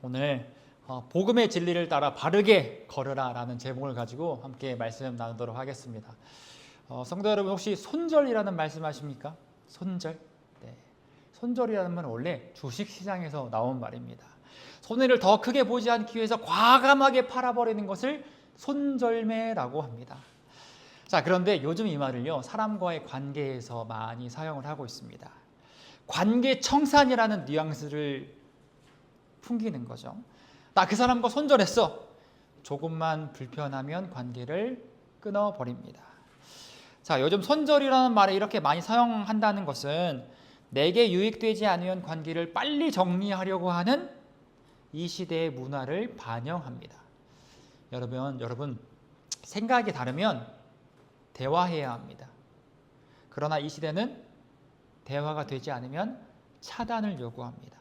오늘 복음의 진리를 따라 바르게 걸으라 라는 제목을 가지고 함께 말씀 나누도록 하겠습니다. 성도 여러분, 혹시 손절이라는 말씀 아십니까? 손절? 네. 손절이라는 말은 원래 주식시장에서 나온 말입니다. 손해를 더 크게 보지 않기 위해서 과감하게 팔아버리는 것을 손절매라고 합니다. 자, 그런데 요즘 이 말을요, 사람과의 관계에서 많이 사용을 하고 있습니다. 관계 청산이라는 뉘앙스를 풍기는 거죠. 나 그 사람과 손절했어. 조금만 불편하면 관계를 끊어버립니다. 자, 요즘 손절이라는 말을 이렇게 많이 사용한다는 것은 내게 유익되지 않으면 관계를 빨리 정리하려고 하는 이 시대의 문화를 반영합니다. 여러분 생각이 다르면 대화해야 합니다. 그러나 이 시대는 대화가 되지 않으면 차단을 요구합니다.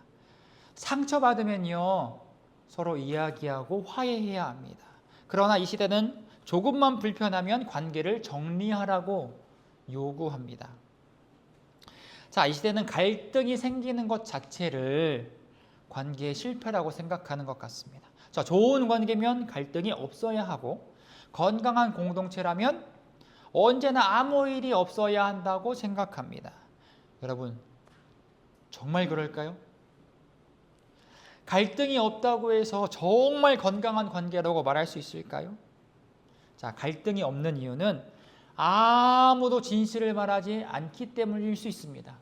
상처받으면요, 서로 이야기하고 화해해야 합니다. 그러나 이 시대는 조금만 불편하면 관계를 정리하라고 요구합니다. 자, 이 시대는 갈등이 생기는 것 자체를 관계의 실패라고 생각하는 것 같습니다. 자, 좋은 관계면 갈등이 없어야 하고 건강한 공동체라면 언제나 아무 일이 없어야 한다고 생각합니다. 여러분, 정말 그럴까요? 갈등이 없다고 해서 정말 건강한 관계라고 말할 수 있을까요? 자, 갈등이 없는 이유는 아무도 진실을 말하지 않기 때문일 수 있습니다.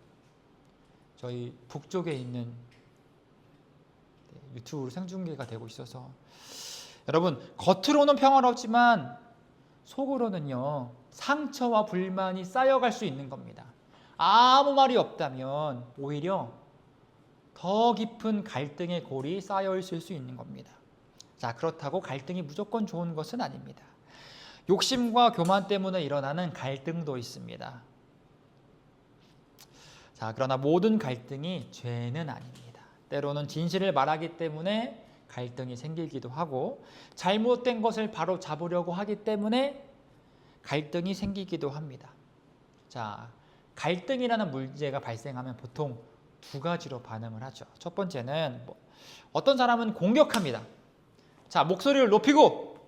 저희 북쪽에 있는 유튜브로 생중계가 되고 있어서 여러분, 겉으로는 평화롭지만 속으로는요, 상처와 불만이 쌓여갈 수 있는 겁니다. 아무 말이 없다면 오히려 더 깊은 갈등의 골이 쌓여 있을 수 있는 겁니다. 자, 그렇다고 갈등이 무조건 좋은 것은 아닙니다. 욕심과 교만 때문에 일어나는 갈등도 있습니다. 자, 그러나 모든 갈등이 죄는 아닙니다. 때로는 진실을 말하기 때문에 갈등이 생기기도 하고 잘못된 것을 바로 잡으려고 하기 때문에 갈등이 생기기도 합니다. 자, 갈등이라는 문제가 발생하면 보통 두 가지로 반응을 하죠. 첫 번째는 어떤 사람은 공격합니다. 자, 목소리를 높이고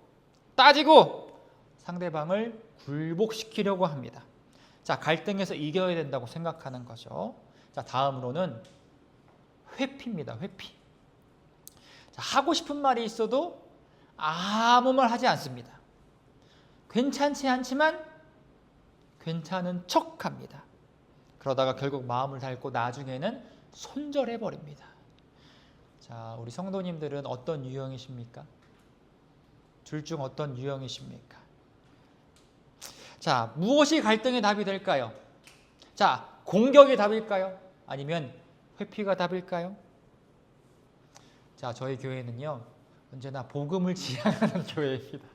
따지고 상대방을 굴복시키려고 합니다. 자, 갈등에서 이겨야 된다고 생각하는 거죠. 자, 다음으로는 회피입니다. 회피. 자, 하고 싶은 말이 있어도 아무 말 하지 않습니다. 괜찮지 않지만 괜찮은 척합니다. 그러다가 결국 마음을 닳고 나중에는 손절해버립니다. 자, 우리 성도님들은 어떤 유형이십니까? 둘 중 어떤 유형이십니까? 자, 무엇이 갈등의 답이 될까요? 자, 공격이 답일까요? 아니면 회피가 답일까요? 자, 저희 교회는요, 언제나 복음을 지향하는 교회입니다.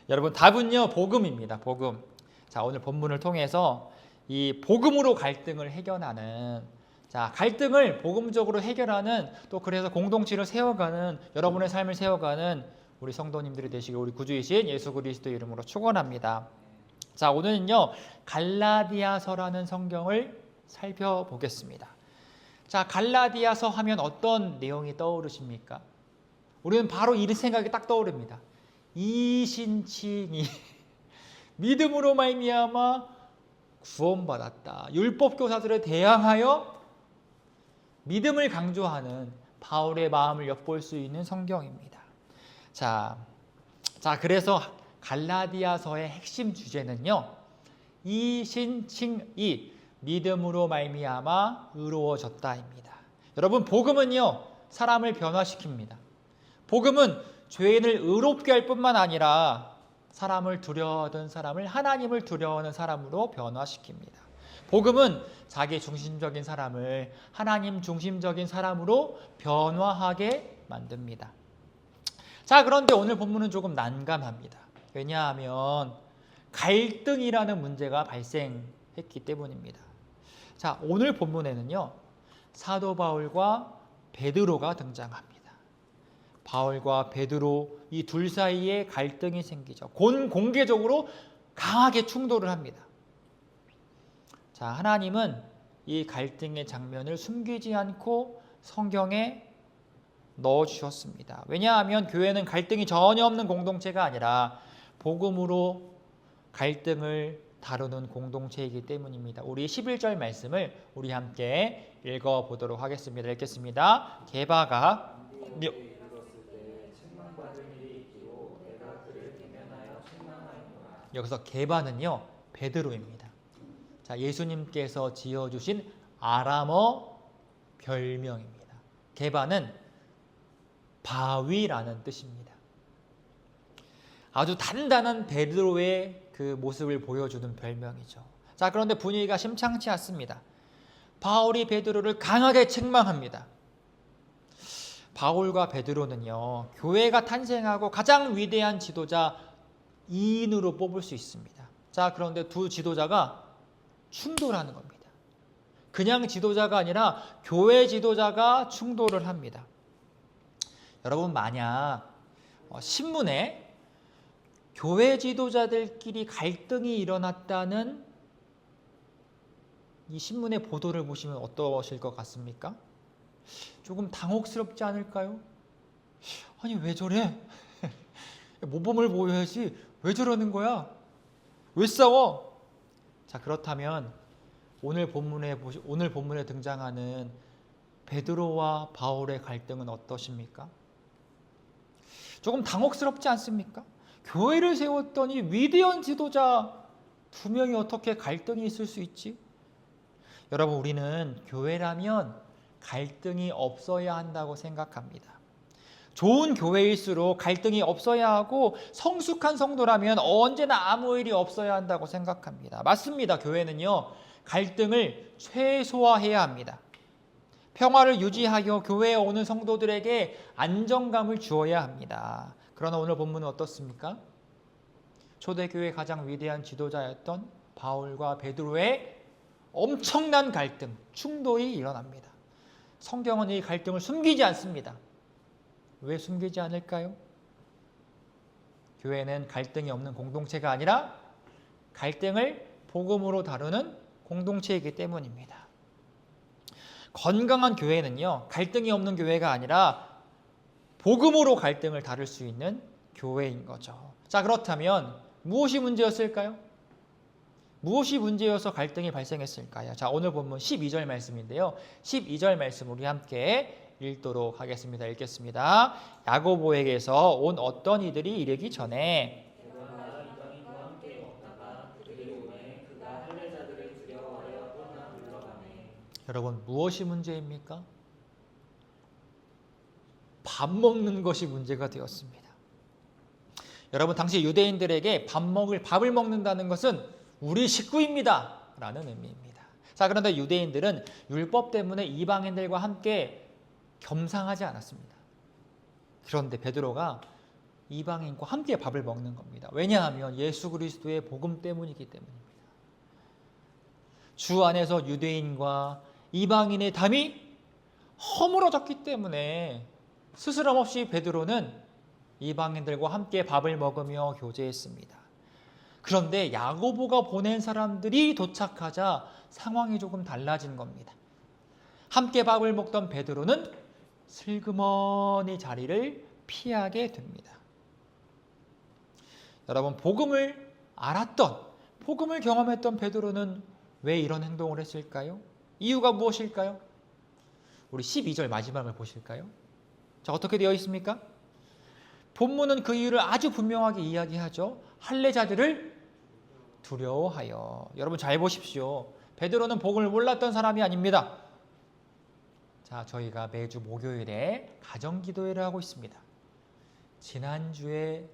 여러분, 답은요, 복음입니다. 복음. 자, 오늘 본문을 통해서 이 복음으로 갈등을 해결하는, 자, 갈등을 복음적으로 해결하는, 또 그래서 공동체를 세워가는, 여러분의 삶을 세워가는 우리 성도님들이 되시길 우리 구주이신 예수 그리스도 이름으로 축원합니다. 자, 오늘은요, 갈라디아서라는 성경을 살펴보겠습니다. 자, 갈라디아서 하면 어떤 내용이 떠오르십니까? 우리는 바로 이 생각이 딱 떠오릅니다. 이신칭이 믿음으로 말미암아 구원받았다. 율법 교사들에 대항하여 믿음을 강조하는 바울의 마음을 엿볼 수 있는 성경입니다. 자, 그래서 갈라디아서의 핵심 주제는요, 이신칭이 믿음으로 말미암아 의로워졌다입니다. 여러분, 복음은요, 사람을 변화시킵니다. 복음은 죄인을 의롭게 할 뿐만 아니라 사람을 두려워하던 사람을 하나님을 두려워하는 사람으로 변화시킵니다. 복음은 자기 중심적인 사람을 하나님 중심적인 사람으로 변화하게 만듭니다. 자, 그런데 오늘 본문은 조금 난감합니다. 왜냐하면 갈등이라는 문제가 발생했기 때문입니다. 자, 오늘 본문에는요, 사도 바울과 베드로가 등장합니다. 바울과 베드로 이 둘 사이에 갈등이 생기죠. 공개적으로 강하게 충돌을 합니다. 자, 하나님은 이 갈등의 장면을 숨기지 않고 성경에 넣어주셨습니다. 왜냐하면 교회는 갈등이 전혀 없는 공동체가 아니라 복음으로 갈등을 다루는 공동체이기 때문입니다. 우리 11절 말씀을 우리 함께 읽어보도록 하겠습니다. 읽겠습니다. 게바가 여기서 게바는요 베드로입니다. 자, 예수님께서 지어주신 아람어 별명입니다. 게바는 바위라는 뜻입니다. 아주 단단한 베드로의 그 모습을 보여주는 별명이죠. 자, 그런데 분위기가 심상치 않습니다. 바울이 베드로를 강하게 책망합니다. 바울과 베드로는요 교회가 탄생하고 가장 위대한 지도자 2인으로 뽑을 수 있습니다. 자, 그런데 두 지도자가 충돌하는 겁니다. 그냥 지도자가 아니라 교회 지도자가 충돌을 합니다. 여러분, 만약 신문에 교회 지도자들끼리 갈등이 일어났다는 이 신문의 보도를 보시면 어떠실 것 같습니까? 조금 당혹스럽지 않을까요? 아니, 왜 저래? 모범을 보여야지. 왜 저러는 거야? 왜 싸워? 자, 그렇다면 오늘 본문에 등장하는 베드로와 바울의 갈등은 어떠십니까? 조금 당혹스럽지 않습니까? 교회를 세웠더니 위대한 지도자 2명이 어떻게 갈등이 있을 수 있지? 여러분, 우리는 교회라면 갈등이 없어야 한다고 생각합니다. 좋은 교회일수록 갈등이 없어야 하고 성숙한 성도라면 언제나 아무 일이 없어야 한다고 생각합니다. 맞습니다. 교회는요 갈등을 최소화해야 합니다. 평화를 유지하여 교회에 오는 성도들에게 안정감을 주어야 합니다. 그러나 오늘 본문은 어떻습니까? 초대교회의 가장 위대한 지도자였던 바울과 베드로의 엄청난 갈등, 충돌이 일어납니다. 성경은 이 갈등을 숨기지 않습니다. 왜 숨기지 않을까요? 교회는 갈등이 없는 공동체가 아니라 갈등을 복음으로 다루는 공동체이기 때문입니다. 건강한 교회는요 갈등이 없는 교회가 아니라 복음으로 갈등을 다룰 수 있는 교회인 거죠. 자, 그렇다면 무엇이 문제였을까요? 무엇이 문제여서 갈등이 발생했을까요? 자, 오늘 본문 12절 말씀인데요. 12절 말씀 우리 함께 읽도록 하겠습니다. 읽겠습니다. 야고보에게서 온 어떤 이들이 이르기 전에 여러분, 무엇이 문제입니까? 밥 먹는 것이 문제가 되었습니다. 여러분, 당시 유대인들에게 밥을 먹는다는 것은 우리 식구입니다 라는 의미입니다. 자, 그런데 유대인들은 율법 때문에 이방인들과 함께 겸상하지 않았습니다. 그런데 베드로가 이방인과 함께 밥을 먹는 겁니다. 왜냐하면 예수 그리스도의 복음 때문이기 때문입니다. 주 안에서 유대인과 이방인의 담이 허물어졌기 때문에 스스럼 없이 베드로는 이방인들과 함께 밥을 먹으며 교제했습니다. 그런데 야고보가 보낸 사람들이 도착하자 상황이 조금 달라진 겁니다. 함께 밥을 먹던 베드로는 슬그머니 자리를 피하게 됩니다. 여러분, 복음을 알았던, 복음을 경험했던 베드로는 왜 이런 행동을 했을까요? 이유가 무엇일까요? 우리 12절 마지막을 보실까요? 자, 어떻게 되어 있습니까? 본문은 그 이유를 아주 분명하게 이야기하죠. 할례자들을 두려워하여. 여러분, 잘 보십시오. 베드로는 복음을 몰랐던 사람이 아닙니다. 자, 저희가 매주 목요일에 가정기도회를 하고 있습니다. 지난주에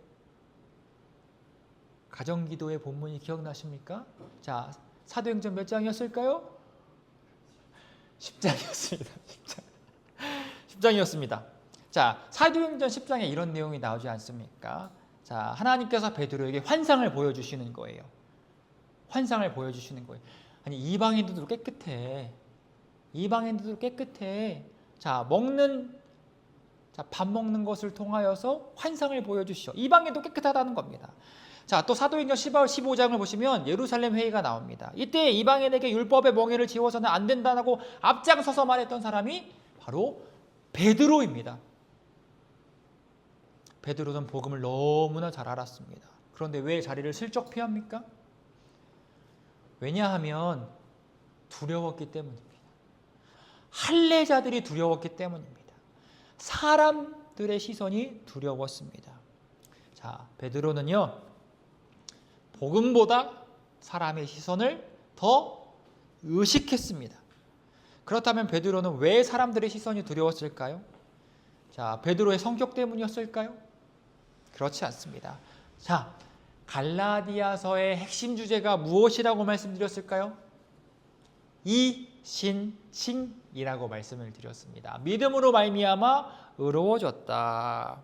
가정기도회 본문이 기억나십니까? 자, 사도행전 몇 장이었을까요? 10장이었습니다. 10장이었습니다. 자, 사도행전 10장에 이런 내용이 나오지 않습니까? 자, 하나님께서 베드로에게 환상을 보여주시는 거예요. 환상을 보여주시는 거예요. 아니, 이방인들도 깨끗해. 이방인들도 깨끗해. 자, 밥 먹는 것을 통하여서 환상을 보여주시오. 이방인도 깨끗하다는 겁니다. 자, 또 사도행전 15장을 보시면 예루살렘 회의가 나옵니다. 이때 이방인에게 율법의 멍에를 지워서는 안 된다고 앞장서서 말했던 사람이 바로 베드로입니다. 베드로는 복음을 너무나 잘 알았습니다. 그런데 왜 자리를 슬쩍 피합니까? 왜냐하면 두려웠기 때문입니다. 할례자들이 두려웠기 때문입니다. 사람들의 시선이 두려웠습니다. 자, 베드로는요, 복음보다 사람의 시선을 더 의식했습니다. 그렇다면 베드로는 왜 사람들의 시선이 두려웠을까요? 자, 베드로의 성격 때문이었을까요? 그렇지 않습니다. 자, 갈라디아서의 핵심 주제가 무엇이라고 말씀드렸을까요? 이신칭이라고 말씀을 드렸습니다. 믿음으로 말미암아 의로워졌다.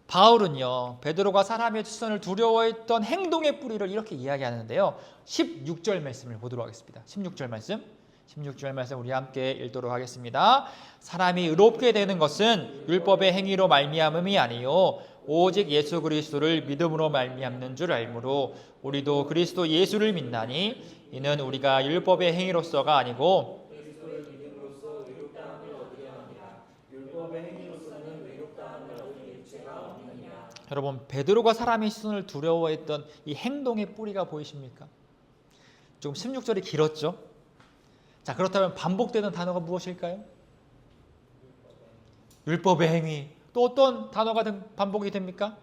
바울은요, 베드로가 사람의 시선을 두려워했던 행동의 뿌리를 이렇게 이야기하는데요. 16절 말씀을 보도록 하겠습니다. 16절 말씀 우리 함께 읽도록 하겠습니다. 사람이 의롭게 되는 것은 율법의 행위로 말미암음이 아니요 오직 예수 그리스도를 믿음으로 말미암는 줄 알므로 우리도 그리스도 예수를 믿나니 이는 우리가 율법의 행위로서가 아니고 그리스도를 믿음으로써 의롭다함을 얻으려 합니다. 율법의 행위로서는 의롭다함을 얻을 일체가 없느니라. 여러분, 베드로가 사람의 시선을 두려워했던 이 행동의 뿌리가 보이십니까? 좀 16절이 길었죠? 자, 그렇다면 반복되는 단어가 무엇일까요? 율법의 행위. 또 어떤 단어가 반복이 됩니까?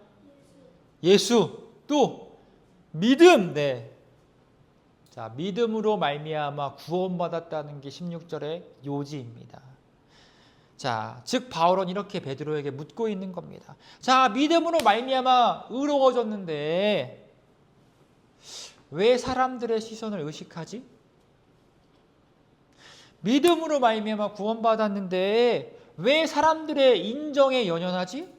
예수. 또 믿음. 네. 자, 믿음으로 말미암아 구원받았다는 게 16절의 요지입니다. 자, 즉 바울은 이렇게 베드로에게 묻고 있는 겁니다. 자, 믿음으로 말미암아 의로워졌는데 왜 사람들의 시선을 의식하지? 믿음으로 말미암아 구원받았는데 왜 사람들의 인정에 연연하지?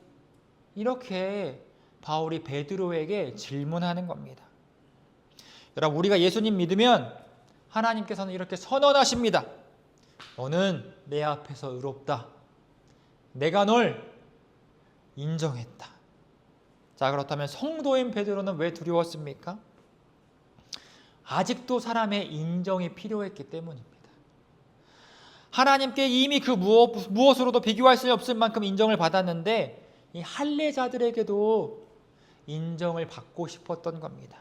이렇게 바울이 베드로에게 질문하는 겁니다. 여러분, 우리가 예수님 믿으면 하나님께서는 이렇게 선언하십니다. 너는 내 앞에서 의롭다. 내가 널 인정했다. 자, 그렇다면 성도인 베드로는 왜 두려웠습니까? 아직도 사람의 인정이 필요했기 때문입니다. 하나님께 이미 그 무엇으로도 비교할 수 없을 만큼 인정을 받았는데 이 할례자들에게도 인정을 받고 싶었던 겁니다.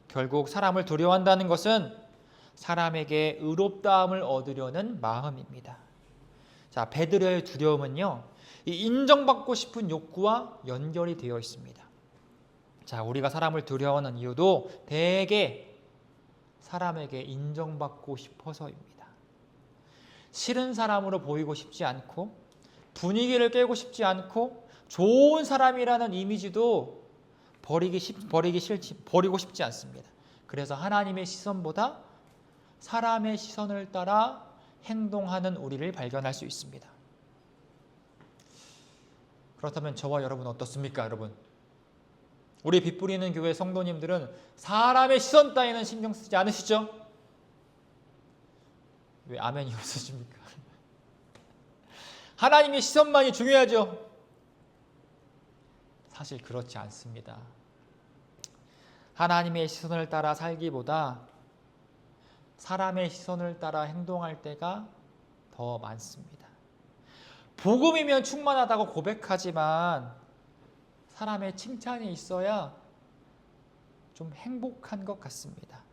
결국 사람을 두려워한다는 것은 사람에게 의롭다함을 얻으려는 마음입니다. 자, 베드로의 두려움은요, 이 인정받고 싶은 욕구와 연결이 되어 있습니다. 자, 우리가 사람을 두려워하는 이유도 대개 사람에게 인정받고 싶어서입니다. 싫은 사람으로 보이고 싶지 않고 분위기를 깨고 싶지 않고 좋은 사람이라는 이미지도 버리고 싶지 않습니다. 그래서 하나님의 시선보다 사람의 시선을 따라 행동하는 우리를 발견할 수 있습니다. 그렇다면 저와 여러분 어떻습니까, 여러분? 우리 빛부리는 교회 성도님들은 사람의 시선 따위는 신경 쓰지 않으시죠? 왜 아멘이 없으십니까? 하나님의 시선만이 중요하죠. 사실 그렇지 않습니다. 하나님의 시선을 따라 살기보다 사람의 시선을 따라 행동할 때가 더 많습니다. 복음이면 충만하다고 고백하지만 사람의 칭찬이 있어야 좀 행복한 것 같습니다.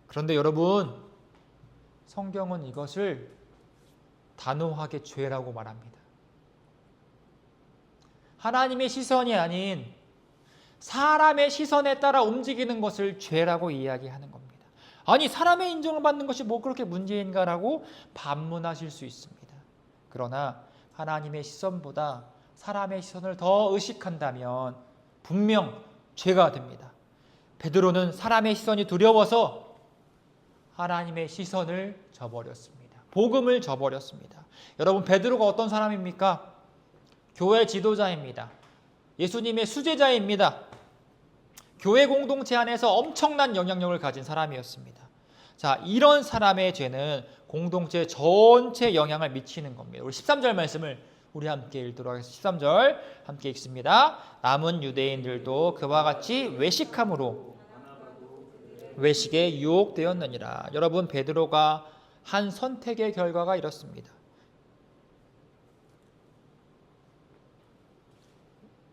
그런데 여러분, 성경은 이것을 단호하게 죄라고 말합니다. 하나님의 시선이 아닌 사람의 시선에 따라 움직이는 것을 죄라고 이야기하는 겁니다. 아니, 사람의 인정을 받는 것이 뭐 그렇게 문제인가라고 반문하실 수 있습니다. 그러나 하나님의 시선보다 사람의 시선을 더 의식한다면 분명 죄가 됩니다. 베드로는 사람의 시선이 두려워서 하나님의 시선을 저버렸습니다. 복음을 저버렸습니다. 여러분, 베드로가 어떤 사람입니까? 교회 지도자입니다. 예수님의 수제자입니다. 교회 공동체 안에서 엄청난 영향력을 가진 사람이었습니다. 자, 이런 사람의 죄는 공동체 전체에 영향을 미치는 겁니다. 우리 13절 말씀을 우리 함께 읽도록 하겠습니다. 13절 함께 읽습니다. 남은 유대인들도 그와 같이 외식함으로 외식에 유혹되었느니라. 여러분, 베드로가 한 선택의 결과가 이렇습니다.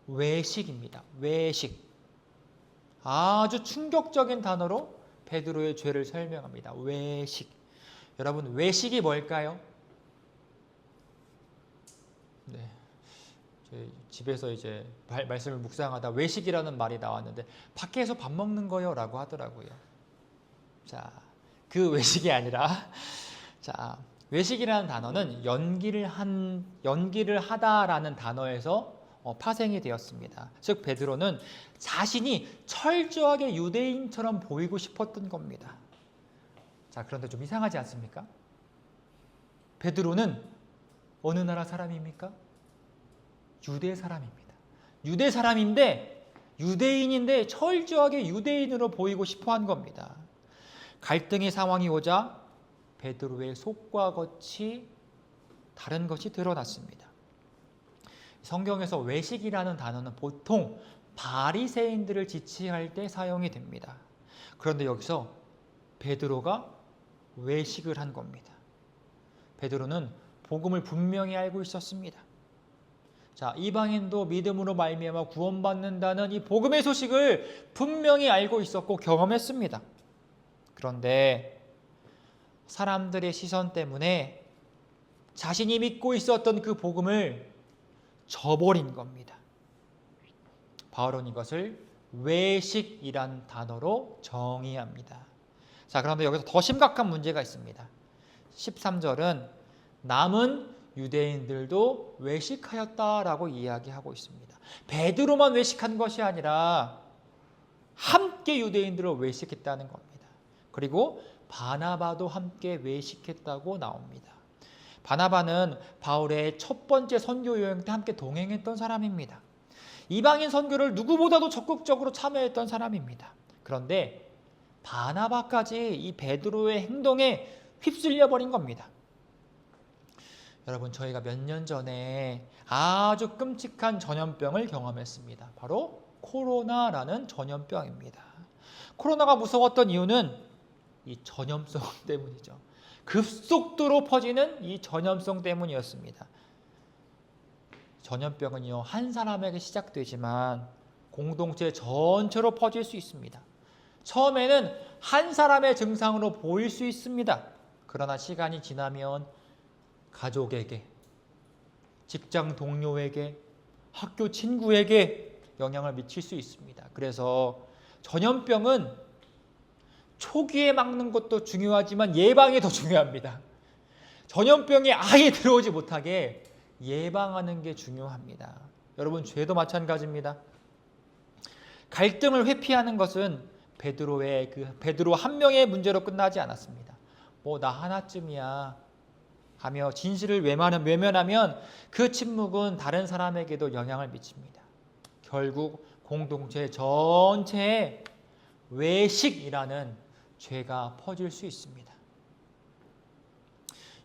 외식입니다. 외식. 아주 충격적인 단어로 베드로의 죄를 설명합니다. 외식. 여러분, 외식이 뭘까요? 네. 저희 집에서 이제 말씀을 묵상하다 외식이라는 말이 나왔는데 밖에서 밥 먹는 거요 라고 하더라고요. 자, 그 외식이 아니라 자, 외식이라는 단어는 연기를 하다라는 단어에서 파생이 되었습니다. 즉 베드로는 자신이 철저하게 유대인처럼 보이고 싶었던 겁니다. 자, 그런데 좀 이상하지 않습니까? 베드로는 어느 나라 사람입니까? 유대 사람입니다. 유대 사람인데 유대인인데 철저하게 유대인으로 보이고 싶어 한 겁니다. 갈등의 상황이 오자 베드로의 속과 겉이 다른 것이 드러났습니다. 성경에서 외식이라는 단어는 보통 바리새인들을 지칭할 때 사용이 됩니다. 그런데 여기서 베드로가 외식을 한 겁니다. 베드로는 복음을 분명히 알고 있었습니다. 자, 이방인도 믿음으로 말미암아 구원받는다는 이 복음의 소식을 분명히 알고 있었고 경험했습니다. 그런데 사람들의 시선 때문에 자신이 믿고 있었던 그 복음을 저버린 겁니다. 바울은 이것을 외식이란 단어로 정의합니다. 자, 그런데 여기서 더 심각한 문제가 있습니다. 13절은 남은 유대인들도 외식하였다라고 이야기하고 있습니다. 베드로만 외식한 것이 아니라 함께 유대인들을 외식했다는 겁니다. 그리고 바나바도 함께 외식했다고 나옵니다. 바나바는 바울의 첫 번째 선교 여행 때 함께 동행했던 사람입니다. 이방인 선교를 누구보다도 적극적으로 참여했던 사람입니다. 그런데 바나바까지 이 베드로의 행동에 휩쓸려 버린 겁니다. 여러분, 저희가 몇 년 전에 아주 끔찍한 전염병을 경험했습니다. 바로 코로나라는 전염병입니다. 코로나가 무서웠던 이유는 이 전염성 때문이죠. 급속도로 퍼지는 이 전염성 때문이었습니다. 전염병은요, 한 사람에게 시작되지만 공동체 전체로 퍼질 수 있습니다. 처음에는 한 사람의 증상으로 보일 수 있습니다. 그러나 시간이 지나면 가족에게, 직장 동료에게, 학교 친구에게 영향을 미칠 수 있습니다. 그래서 전염병은 초기에 막는 것도 중요하지만 예방이 더 중요합니다. 전염병이 아예 들어오지 못하게 예방하는 게 중요합니다. 여러분, 죄도 마찬가지입니다. 갈등을 회피하는 것은 베드로 한 명의 문제로 끝나지 않았습니다. 뭐 나 하나쯤이야 하며 진실을 외면하면 그 침묵은 다른 사람에게도 영향을 미칩니다. 결국 공동체 전체에 외식이라는 죄가 퍼질 수 있습니다.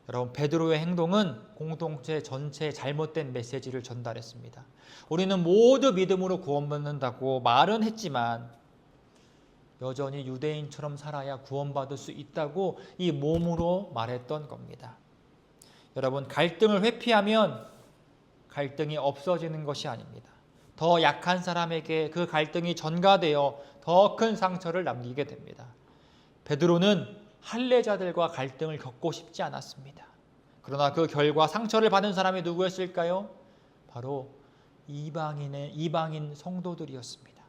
여러분, 베드로의 행동은 공동체 전체에 잘못된 메시지를 전달했습니다. 우리는 모두 믿음으로 구원받는다고 말은 했지만 여전히 유대인처럼 살아야 구원받을 수 있다고 이 몸으로 말했던 겁니다. 여러분, 갈등을 회피하면 갈등이 없어지는 것이 아닙니다. 더 약한 사람에게 그 갈등이 전가되어 더 큰 상처를 남기게 됩니다. 베드로는 할례자들과 갈등을 겪고 싶지 않았습니다. 그러나 그 결과 상처를 받은 사람이 누구였을까요? 바로 이방인 성도들이었습니다.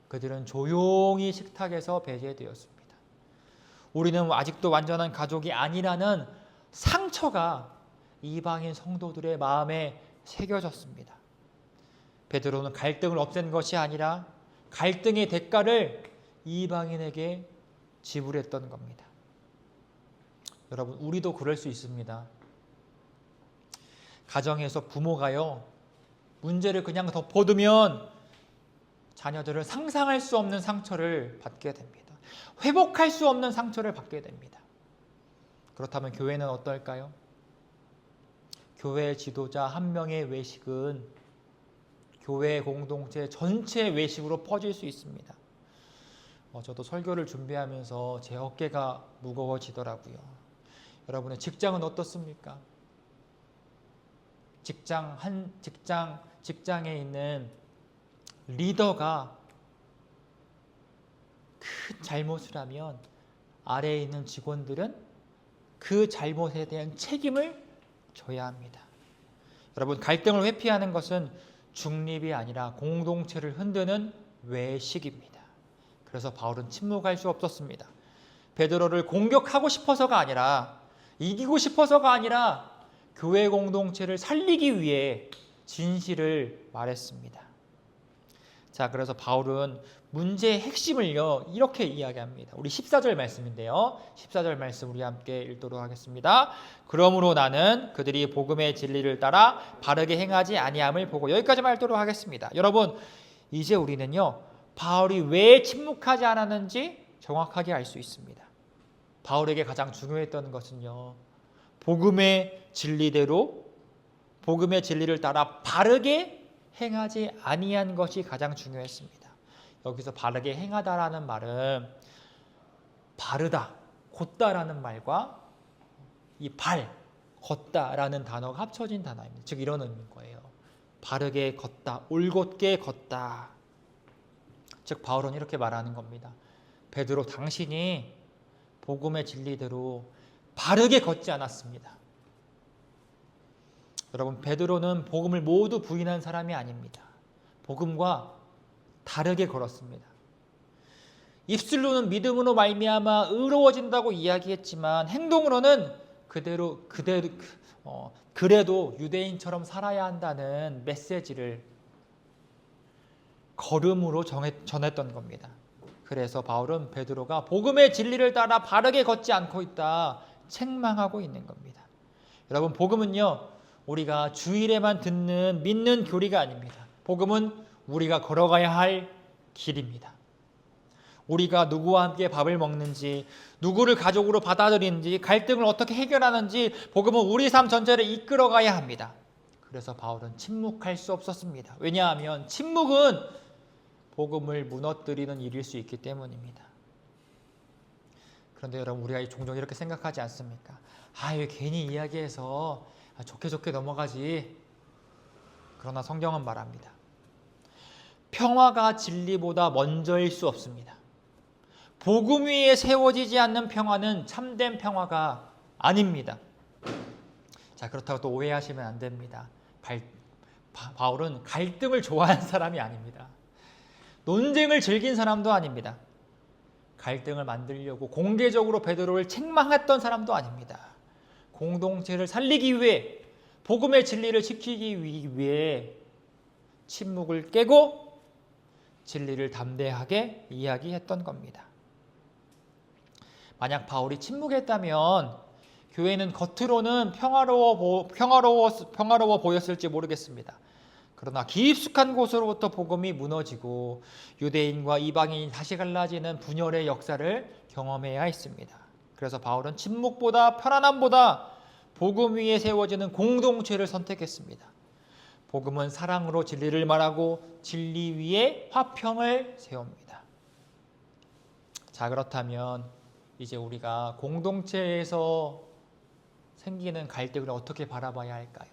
그들은 조용히 식탁에서 배제되었습니다. 우리는 아직도 완전한 가족이 아니라는 상처가 이방인 성도들의 마음에 새겨졌습니다. 베드로는 갈등을 없앤 것이 아니라 갈등의 대가를 이방인에게 지불했던 겁니다. 여러분, 우리도 그럴 수 있습니다. 가정에서 부모가요, 문제를 그냥 덮어두면 자녀들은 상상할 수 없는 상처를 받게 됩니다. 회복할 수 없는 상처를 받게 됩니다. 그렇다면 교회는 어떨까요? 교회 지도자 한 명의 외식은 교회 공동체 전체 외식으로 퍼질 수 있습니다. 저도 설교를 준비하면서 제 어깨가 무거워지더라고요. 여러분의 직장은 어떻습니까? 직장 직장에 있는 리더가 큰 잘못을 하면 아래에 있는 직원들은 그 잘못에 대한 책임을 져야 합니다. 여러분, 갈등을 회피하는 것은 중립이 아니라 공동체를 흔드는 외식입니다. 그래서 바울은 침묵할 수 없었습니다. 베드로를 공격하고 싶어서가 아니라, 이기고 싶어서가 아니라 교회 공동체를 살리기 위해 진실을 말했습니다. 자, 그래서 바울은 문제의 핵심을요 이렇게 이야기합니다. 우리 14절 말씀인데요, 14절 말씀 우리 함께 읽도록 하겠습니다. 그러므로 나는 그들이 복음의 진리를 따라 바르게 행하지 아니함을 보고, 여기까지만 읽도록 하겠습니다. 여러분, 이제 우리는요 바울이 왜 침묵하지 않았는지 정확하게 알 수 있습니다. 바울에게 가장 중요했던 것은요, 복음의 진리대로, 복음의 진리를 따라 바르게 행하지 아니한 것이 가장 중요했습니다. 여기서 바르게 행하다라는 말은 바르다, 곧다라는 말과 이 걷다라는 단어가 합쳐진 단어입니다. 즉 이런 의미인 거예요. 바르게 걷다, 올곧게 걷다. 즉 바울은 이렇게 말하는 겁니다. 베드로, 당신이 복음의 진리대로 바르게 걷지 않았습니다. 여러분, 베드로는 복음을 모두 부인한 사람이 아닙니다. 복음과 다르게 걸었습니다. 입술로는 믿음으로 말미암아 의로워진다고 이야기했지만 행동으로는 그래도 유대인처럼 살아야 한다는 메시지를 걸음으로 전했던 겁니다. 그래서 바울은 베드로가 복음의 진리를 따라 바르게 걷지 않고 있다 책망하고 있는 겁니다. 여러분, 복음은요 우리가 주일에만 듣는 믿는 교리가 아닙니다. 복음은 우리가 걸어가야 할 길입니다. 우리가 누구와 함께 밥을 먹는지, 누구를 가족으로 받아들이는지, 갈등을 어떻게 해결하는지 복음은 우리 삶 전체를 이끌어가야 합니다. 그래서 바울은 침묵할 수 없었습니다. 왜냐하면 침묵은 복음을 무너뜨리는 일일 수 있기 때문입니다. 그런데 여러분, 우리가 종종 이렇게 생각하지 않습니까? 왜 괜히 이야기해서 좋게 넘어가지. 그러나 성경은 말합니다. 평화가 진리보다 먼저일 수 없습니다. 복음 위에 세워지지 않는 평화는 참된 평화가 아닙니다. 자, 그렇다고 또 오해하시면 안 됩니다. 바울은 갈등을 좋아하는 사람이 아닙니다. 논쟁을 즐긴 사람도 아닙니다. 갈등을 만들려고 공개적으로 베드로를 책망했던 사람도 아닙니다. 공동체를 살리기 위해, 복음의 진리를 지키기 위해 침묵을 깨고 진리를 담대하게 이야기했던 겁니다. 만약 바울이 침묵했다면 교회는 겉으로는 평화로워 보였을지 모르겠습니다. 그러나 깊숙한 곳으로부터 복음이 무너지고 유대인과 이방인이 다시 갈라지는 분열의 역사를 경험해야 했습니다. 그래서 바울은 침묵보다 편안함보다 복음 위에 세워지는 공동체를 선택했습니다. 복음은 사랑으로 진리를 말하고 진리 위에 화평을 세웁니다. 자, 그렇다면 이제 우리가 공동체에서 생기는 갈등을 어떻게 바라봐야 할까요?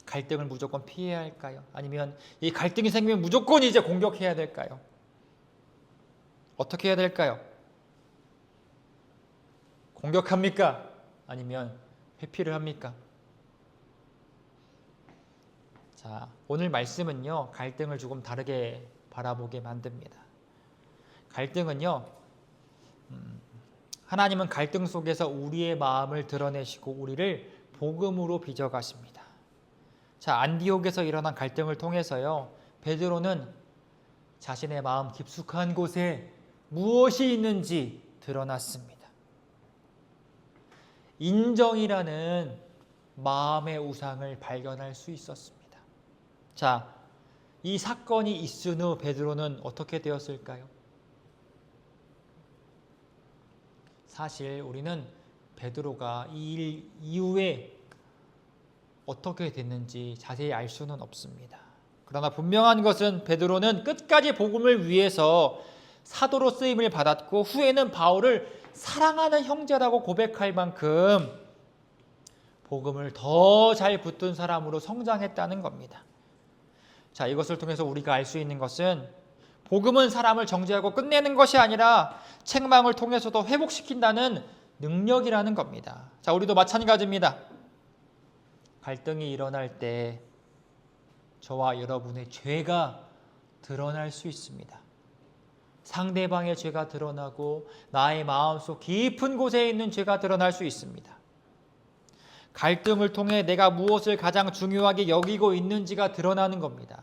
갈등을 무조건 피해야 할까요? 아니면 이 갈등이 생기면 무조건 이제 공격해야 될까요? 어떻게 해야 될까요? 공격합니까? 아니면 회피를 합니까? 자, 오늘 말씀은요 갈등을 조금 다르게 바라보게 만듭니다. 갈등은요 하나님은 갈등 속에서 우리의 마음을 드러내시고 우리를 복음으로 빚어가십니다. 자, 안디옥에서 일어난 갈등을 통해서요 베드로는 자신의 마음 깊숙한 곳에 무엇이 있는지 드러났습니다. 인정이라는 마음의 우상을 발견할 수 있었습니다. 자, 이 사건이 있은 후 베드로는 어떻게 되었을까요? 사실 우리는 베드로가 이 일 이후에 어떻게 됐는지 자세히 알 수는 없습니다. 그러나 분명한 것은 베드로는 끝까지 복음을 위해서 사도로 쓰임을 받았고 후에는 바울을 사랑하는 형제라고 고백할 만큼 복음을 더 잘 붙든 사람으로 성장했다는 겁니다. 자, 이것을 통해서 우리가 알 수 있는 것은 복음은 사람을 정죄하고 끝내는 것이 아니라 책망을 통해서도 회복시킨다는 능력이라는 겁니다. 자, 우리도 마찬가지입니다. 갈등이 일어날 때 저와 여러분의 죄가 드러날 수 있습니다. 상대방의 죄가 드러나고 나의 마음속 깊은 곳에 있는 죄가 드러날 수 있습니다. 갈등을 통해 내가 무엇을 가장 중요하게 여기고 있는지가 드러나는 겁니다.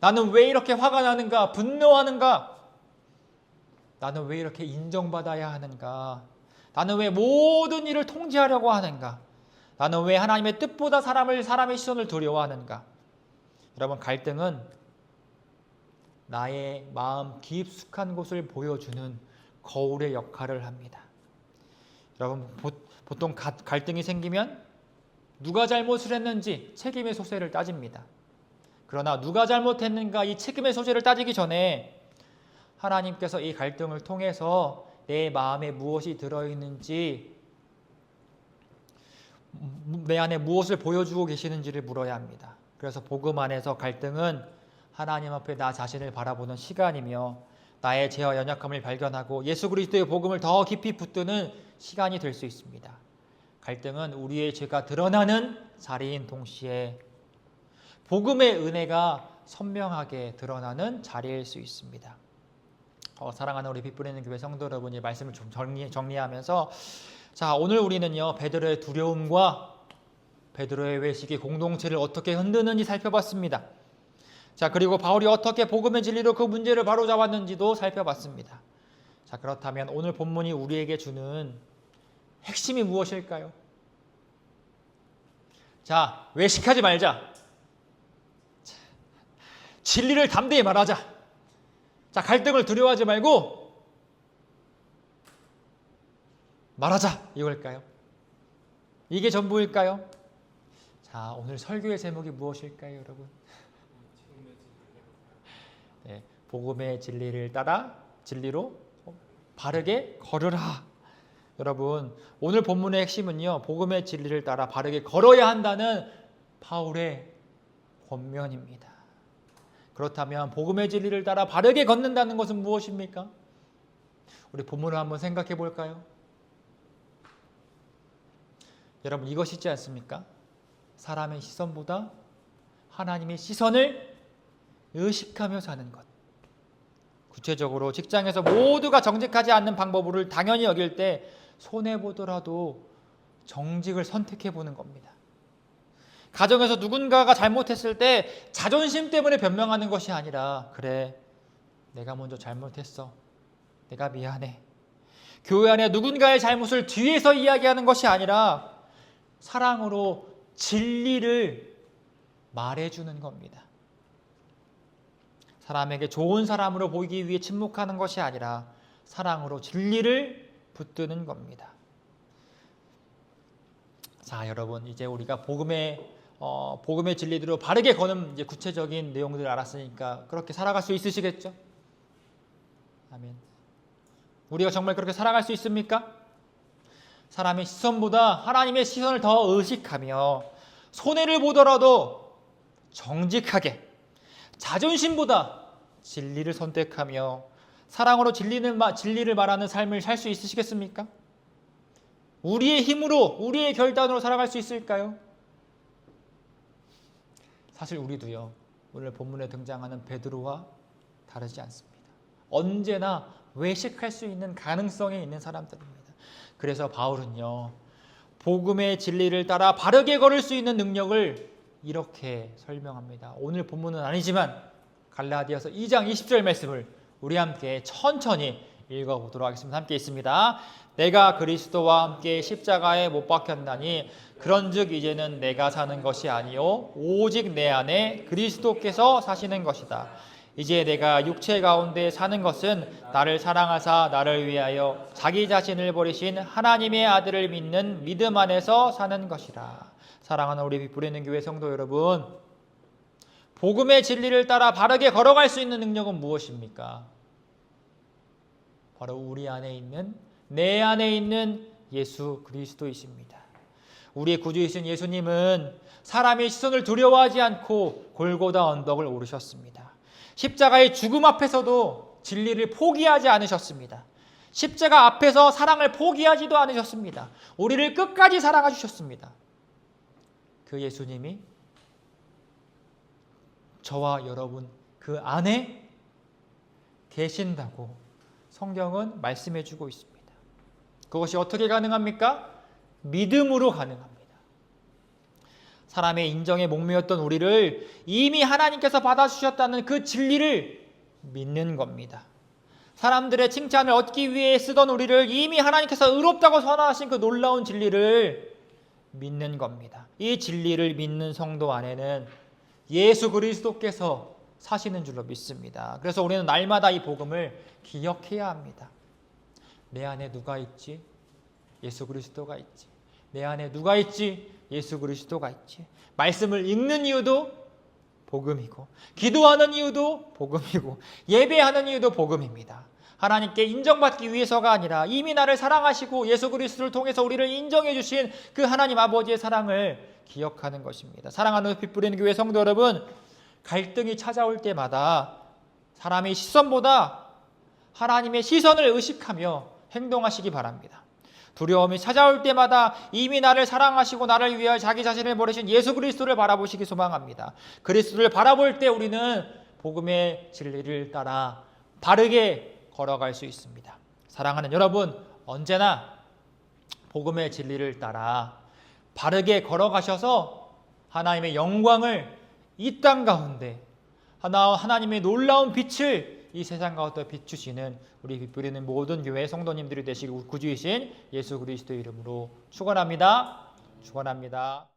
나는 왜 이렇게 화가 나는가? 분노하는가? 나는 왜 이렇게 인정받아야 하는가? 나는 왜 모든 일을 통제하려고 하는가? 나는 왜 하나님의 뜻보다 사람의 시선을 두려워하는가? 여러분, 갈등은 나의 마음 깊숙한 곳을 보여주는 거울의 역할을 합니다. 여러분, 보통 갈등이 생기면 누가 잘못을 했는지 책임의 소재를 따집니다. 그러나 누가 잘못했는가 이 책임의 소재를 따지기 전에 하나님께서 이 갈등을 통해서 내 마음에 무엇이 들어있는지, 내 안에 무엇을 보여주고 계시는지를 물어야 합니다. 그래서 복음 안에서 갈등은 하나님 앞에 나 자신을 바라보는 시간이며 나의 죄와 연약함을 발견하고 예수 그리스도의 복음을 더 깊이 붙드는 시간이 될 수 있습니다. 갈등은 우리의 죄가 드러나는 자리인 동시에 복음의 은혜가 선명하게 드러나는 자리일 수 있습니다. 사랑하는 우리 빛부리는 교회 성도 여러분이 말씀을 좀 정리하면서, 자, 오늘 우리는요 베드로의 두려움과 베드로의 외식이 공동체를 어떻게 흔드는지 살펴봤습니다. 자, 그리고 바울이 어떻게 복음의 진리로 그 문제를 바로잡았는지도 살펴봤습니다. 자, 그렇다면 오늘 본문이 우리에게 주는 핵심이 무엇일까요? 자, 외식하지 말자. 진리를 담대히 말하자. 자, 갈등을 두려워하지 말고 말하자. 이걸까요? 이게 전부일까요? 자, 오늘 설교의 제목이 무엇일까요, 여러분? 네, 복음의 진리를 따라 진리로 바르게 걸으라. 여러분, 오늘 본문의 핵심은요, 복음의 진리를 따라 바르게 걸어야 한다는 바울의 권면입니다. 그렇다면 복음의 진리를 따라 바르게 걷는다는 것은 무엇입니까? 우리 본문을 한번 생각해 볼까요? 여러분, 이것이지 않습니까? 사람의 시선보다 하나님의 시선을 의식하며 사는 것. 구체적으로 직장에서 모두가 정직하지 않는 방법을 당연히 여길 때 손해보더라도 정직을 선택해 보는 겁니다. 가정에서 누군가가 잘못했을 때 자존심 때문에 변명하는 것이 아니라, 그래, 내가 먼저 잘못했어, 내가 미안해. 교회 안에 누군가의 잘못을 뒤에서 이야기하는 것이 아니라 사랑으로 진리를 말해주는 겁니다. 사람에게 좋은 사람으로 보이기 위해 침묵하는 것이 아니라 사랑으로 진리를 붙드는 겁니다. 자, 여러분, 이제 우리가 복음의 진리대로 바르게 거는 이제 구체적인 내용들을 알았으니까 그렇게 살아갈 수 있으시겠죠? 아멘. 우리가 정말 그렇게 살아갈 수 있습니까? 사람의 시선보다 하나님의 시선을 더 의식하며 손해를 보더라도 정직하게, 자존심보다 진리를 선택하며 사랑으로 진리를 말하는 삶을 살 수 있으시겠습니까? 우리의 힘으로, 우리의 결단으로 살아갈 수 있을까요? 사실 우리도요, 오늘 본문에 등장하는 베드로와 다르지 않습니다. 언제나 외식할 수 있는 가능성이 있는 사람들입니다. 그래서 바울은요, 복음의 진리를 따라 바르게 걸을 수 있는 능력을 이렇게 설명합니다. 오늘 본문은 아니지만 갈라디아서 2장 20절 말씀을 우리 함께 천천히 읽어보도록 하겠습니다. 함께 있습니다. 내가 그리스도와 함께 십자가에 못 박혔나니 그런즉 이제는 내가 사는 것이 아니요 오직 내 안에 그리스도께서 사시는 것이다. 이제 내가 육체 가운데 사는 것은 나를 사랑하사 나를 위하여 자기 자신을 버리신 하나님의 아들을 믿는 믿음 안에서 사는 것이라. 사랑하는 우리 빛부리는 교회 성도 여러분, 복음의 진리를 따라 바르게 걸어갈 수 있는 능력은 무엇입니까? 바로 우리 안에 있는, 내 안에 있는 예수 그리스도이십니다. 우리의 구주이신 예수님은 사람의 시선을 두려워하지 않고 골고다 언덕을 오르셨습니다. 십자가의 죽음 앞에서도 진리를 포기하지 않으셨습니다. 십자가 앞에서 사랑을 포기하지도 않으셨습니다. 우리를 끝까지 사랑해 주셨습니다. 그 예수님이 저와 여러분 그 안에 계신다고 성경은 말씀해 주고 있습니다. 그것이 어떻게 가능합니까? 믿음으로 가능합니다. 사람의 인정에 목매였던 우리를 이미 하나님께서 받아주셨다는 그 진리를 믿는 겁니다. 사람들의 칭찬을 얻기 위해 쓰던 우리를 이미 하나님께서 의롭다고 선언하신 그 놀라운 진리를 믿는 겁니다. 이 진리를 믿는 성도 안에는 예수 그리스도께서 사시는 줄로 믿습니다. 그래서 우리는 날마다 이 복음을 기억해야 합니다. 내 안에 누가 있지? 예수 그리스도가 있지. 내 안에 누가 있지? 예수 그리스도가 있지. 말씀을 읽는 이유도 복음이고, 기도하는 이유도 복음이고, 예배하는 이유도 복음입니다. 하나님께 인정받기 위해서가 아니라 이미 나를 사랑하시고 예수 그리스도를 통해서 우리를 인정해 주신 그 하나님 아버지의 사랑을 기억하는 것입니다. 사랑하는 빛 뿌리는 교회 성도 여러분, 갈등이 찾아올 때마다 사람의 시선보다 하나님의 시선을 의식하며 행동하시기 바랍니다. 두려움이 찾아올 때마다 이미 나를 사랑하시고 나를 위하여 자기 자신을 버리신 예수 그리스도를 바라보시기 소망합니다. 그리스도를 바라볼 때 우리는 복음의 진리를 따라 바르게 걸어갈 수 있습니다. 사랑하는 여러분, 언제나 복음의 진리를 따라 바르게 걸어가셔서 하나님의 영광을 이 땅 가운데 하나님의 놀라운 빛을 이 세상 가운데 비추시는 우리 빛 뿌리는 모든 교회 성도님들이 되시고 구주이신 예수 그리스도의 이름으로 축원합니다. 축원합니다.